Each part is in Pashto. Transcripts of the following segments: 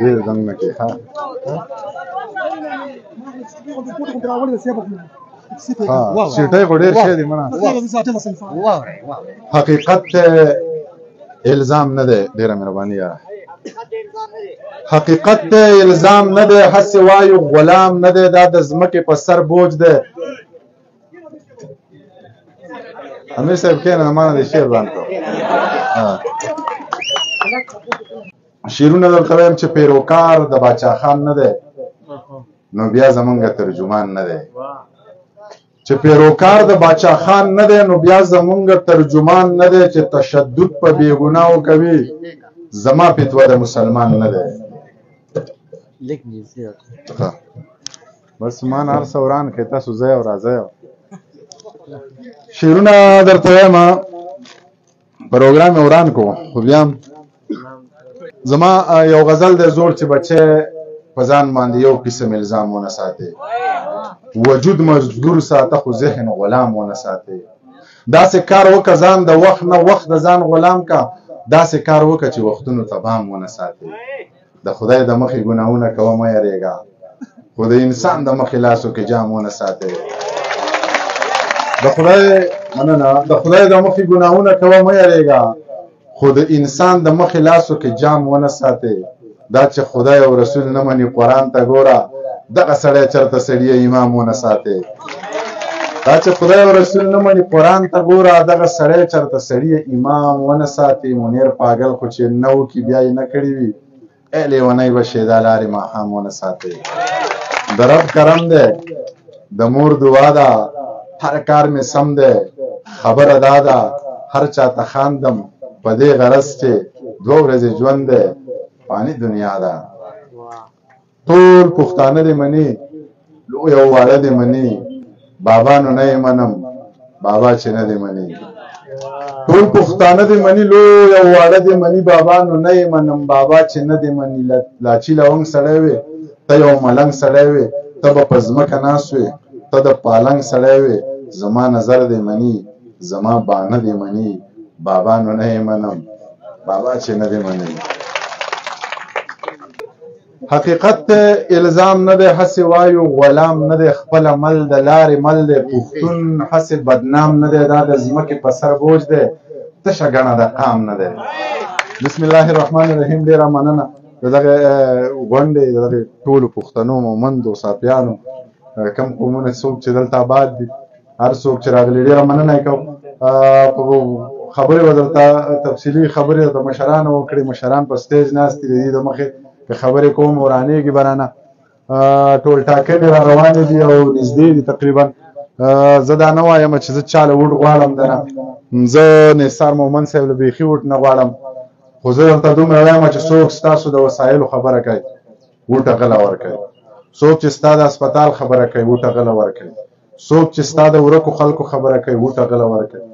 ډېر زنګ نه کې سیټۍ خو ډېر شی دی منه حقیقت الزام نه دی ډېره مهرباني یاره حقیقت ته الزام نه دی هسې وایو غلام نه دی دا د ځمکې په سر بوج دی امیر صاحب کښېنه ما نه د شعر ځان کړو شعرونه درته وایم چې پیروکار د باچا خان نه دی نو بیا زمونږ ترجمان نه دی چې پیروکار د باچا خان نه دی نو بیا زمونږ ترجمان نه دی چې تشدد په بېګناهو کوي زما فتوا د مسلمان نه دی بس مان هر څه وران کړئ تاسو ځئ او راځئ شعرونه درته وایم پروګرام یې وران کړو خو بیا زما یو غزل دی زوړ چې بچی په ځان باندې یو قسم الزام ونه ساتي وجود مجبور ساته خو ذهن غلام ونه ساتي داسې کار وکړه ځان د وخت نه وخت د ځان غلام کا داسې کار وکړه چې وختونو ته بام ونه ساتي د خدای د مخې ګناهونه کوه مه یېرېږه خو د انسان د مخې لاسو کې جام ونه ساتي د خدای د مخې ګناهونه کوه مه یېرېږه خو د انسان د مخې لاسو کې جام ونه ساتي دا چې خدای او رسول نه مني قرآن ته ګوره دغه سړی چېرته سړي امام ونه ساتي دا چې خدای او رسول نه مني قرآن ته ګوره دغه سړی چېرته سړي امام ونه ساتي منیر پاگل خو چې نه وکړي بیا یې نه کړي وي ای لیونی به شي دا لارې ماښام ونه ساتي د رب کرم دی د مور دعا ده هر کار مې سم دی خبره دا ده هر چاته خاندم په دې غرض چې 2 ورځې ژوند دی فاني دنیا ده ټول پښتانه دې مني لوی او واړه دې مني بابا نو نه یې منم بابا چې نه دې مني ټول پښتانه دې مني لوی او واړه دې مني بابا نو نه یې منم بابا چې نه دې مني لاچي لونګ سړی وې ته یو ملنګ سړی وې ته به په ځمکه ناست وې ته د پالنګ سړی وې زما نظر دې مني زما بانه دې مني بابا نو نه یې منم بابا چې نه دې مني حقیقت ته الزام نه دی هسې وایو غلام نه دی خپل عمل د لارې مل دی پښتون هسې بدنام نه دی دا د ځمکې په سر بوج دی تشه ګڼه د قام نه دی بسم الله الرحمن الرحیم ډېره مننه د دغه غونډې د دغې ټولو پښتنو مومندو صافیانو کم قومونه څوک چې دلته آباد دي هر څوک چې راغلي ډېره مننه یې کوم خبرې به درته تفصیلي خبرې د مشرانو وکړې مشران په سټیج ناست دي د دې د مخې که خبرې کوم ورانېږي به رانه ټول ټاکنې را روانې دي او نږدې دي تقریبا زه دا نه وایم چې زه چا له ووټ غواړم ده نه زه نثار مومند صاحب له بیخي ووټ نه غواړم خو زه درته دومره وایم چې څوک ستاسو د وسایلو خبره کوي ووټ هغله ورکوي څوک چې ستا د هسپتال خبره کوي ووټ هغله ورکوي څوک چې ستا د ورکو خلکو خبره کوي ووټ هغله ورکوي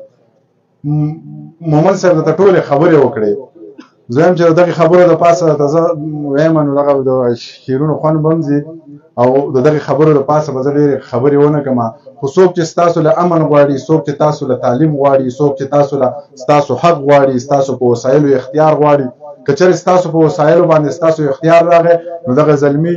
مومند صاحب درته ټولې خبرې وکړې زه یم چې دغې خبرو د پاسه درته زه وایم نو دغه د شعرونو خوند به هم ځي او د دغې خبرو د پاسه به زه ډېرې خبرې ونه کړم خو څوک چې ستاسو له امن غواړي څوک چې تاسو له تعلیم غواړي څوک چې تاسو له ستاسو حق غواړي ستاسو په وسایلو اختیار غواړي که چېرې ستاسو په وسایلو باندې ستاسو اختیار راغی نو دغه زلمي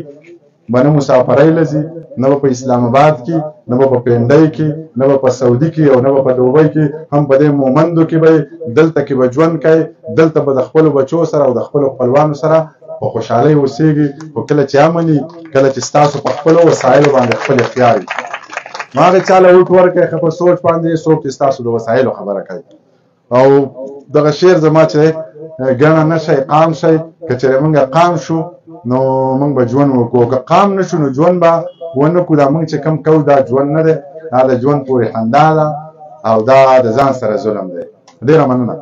به نه مسافرۍ له ځي نه به په اسلام آباد کې نه به په پینډۍ کې نه به په سعودي کې او نه به په دوبۍ کې هم په دې مومندو کې به دلته کې به ژوند کوي دلته به د خپلو بچو سره او د خپلو خپلوانو سره په خوشحالۍ اوسېږي خو کله چې امني کله چې ستاسو په خپلو وسایلو باندې خپل اختیار وي نو هغې چا له ووټ ورکړئ ښه په سوچ باندې څوک چې ستاسو د وسایلو خبره کوي او دغه شعر زما چې ګڼه نه شئ قام شئ که چېرې موږ قام شو نو موږ به ژوند وکړو که قام نه شو نو ژوند به ونه کړو دا موږ چې کوم کوو دا ژوند نه دی دا د ژوند پورې خندا ده او دا د ځان سره ظلم دی ډېره مننه